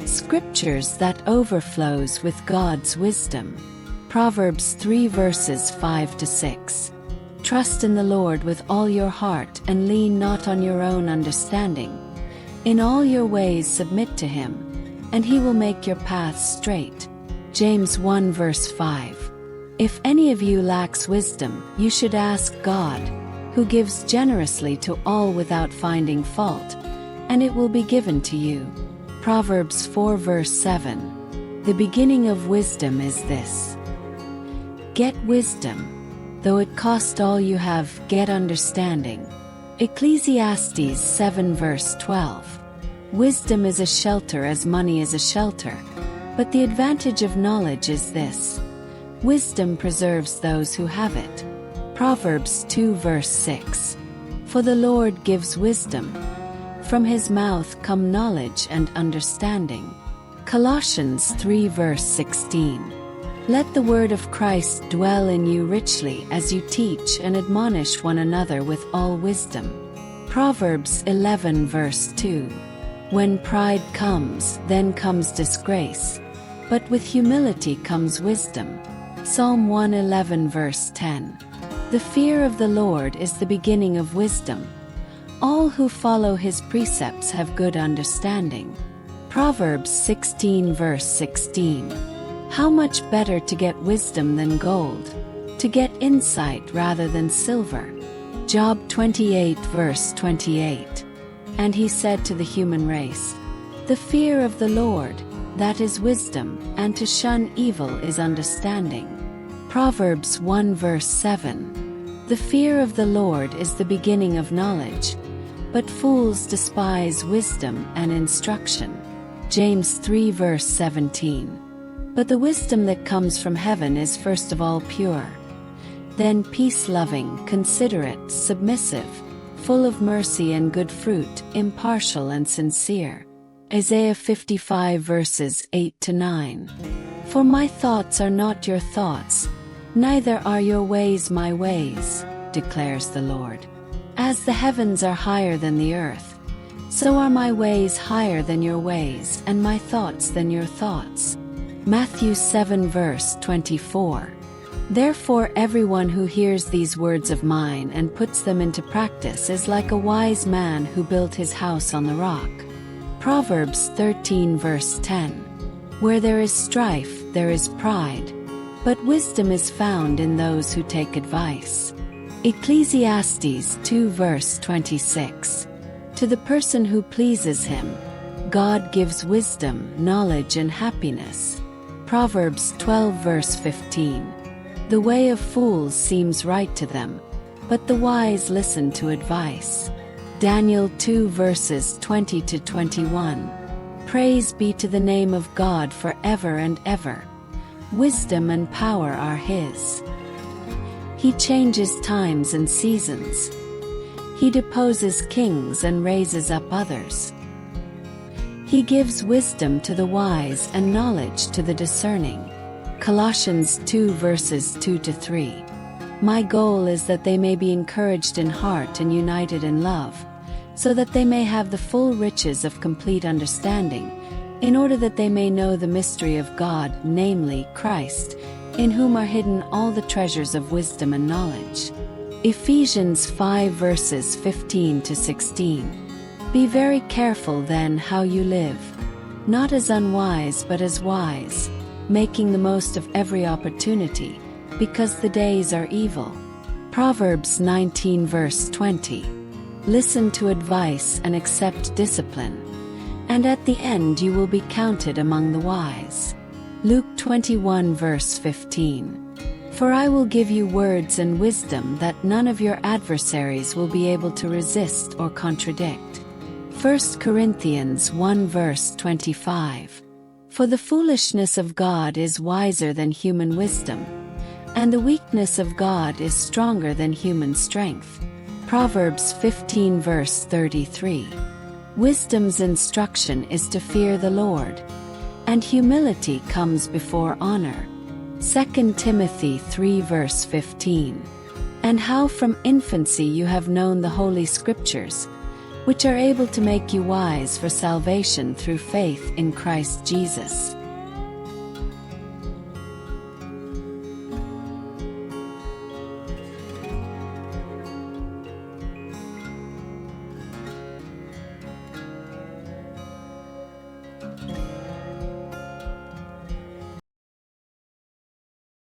Scriptures that overflows with God's wisdom. Proverbs 3 verses 5 to 6. Trust in the Lord with all your heart and lean not on your own understanding. In all your ways submit to him, and he will make your paths straight. James 1 verse 5. If any of you lacks wisdom, you should ask God, who gives generously to all without finding fault, and it will be given to you. Proverbs 4 verse 7. The beginning of wisdom is this. Get wisdom. Though it cost all you have, get understanding. Ecclesiastes 7 verse 12. Wisdom is a shelter as money is a shelter, but the advantage of knowledge is this. Wisdom preserves those who have it. Proverbs 2 verse 6. For the Lord gives wisdom. From his mouth come knowledge and understanding. Colossians 3 verse 16. Let the word of Christ dwell in you richly as you teach and admonish one another with all wisdom. Proverbs 11 verse 2. When pride comes, then comes disgrace, but with humility comes wisdom. Psalm 111 verse 10. The fear of the Lord is the beginning of wisdom. All who follow his precepts have good understanding. Proverbs 16 verse 16. How much better to get wisdom than gold, to get insight rather than silver. Job 28 verse 28. And he said to the human race, the fear of the Lord, that is wisdom, and to shun evil is understanding. Proverbs 1 verse 7. The fear of the Lord is the beginning of knowledge, but fools despise wisdom and instruction. James 3 verse 17. But the wisdom that comes from heaven is first of all pure, then peace-loving, considerate, submissive, full of mercy and good fruit, impartial and sincere. Isaiah 55 verses 8 to 9. For my thoughts are not your thoughts, neither are your ways my ways, declares the Lord. As the heavens are higher than the earth, so are my ways higher than your ways, and my thoughts than your thoughts. Matthew 7 verse 24. Therefore everyone who hears these words of mine and puts them into practice is like a wise man who built his house on the rock. Proverbs 13 verse 10. Where there is strife, there is pride, but wisdom is found in those who take advice. Ecclesiastes 2 verse 26. To the person who pleases him, God gives wisdom, knowledge and happiness. Proverbs 12 verse 15. The way of fools seems right to them, but the wise listen to advice. Daniel 2 verses 20 to 21. Praise be to the name of God forever and ever. Wisdom and power are his. He changes times and seasons. He deposes kings and raises up others. He gives wisdom to the wise and knowledge to the discerning. Colossians 2 verses 2 to 3. My goal is that they may be encouraged in heart and united in love, so that they may have the full riches of complete understanding, in order that they may know the mystery of God, namely, Christ, in whom are hidden all the treasures of wisdom and knowledge. Ephesians 5 verses 15 to 16. Be very careful then how you live, not as unwise but as wise, making the most of every opportunity, because the days are evil. Proverbs 19 verse 20. Listen to advice and accept discipline, and at the end you will be counted among the wise. Luke 21 verse 15. For I will give you words and wisdom that none of your adversaries will be able to resist or contradict. 1 Corinthians 1 verse 25. For the foolishness of God is wiser than human wisdom, and the weakness of God is stronger than human strength. Proverbs 15 verse 33. Wisdom's instruction is to fear the Lord, and humility comes before honor. 2 Timothy 3 verse 15. And how from infancy you have known the Holy Scriptures, which are able to make you wise for salvation through faith in Christ Jesus.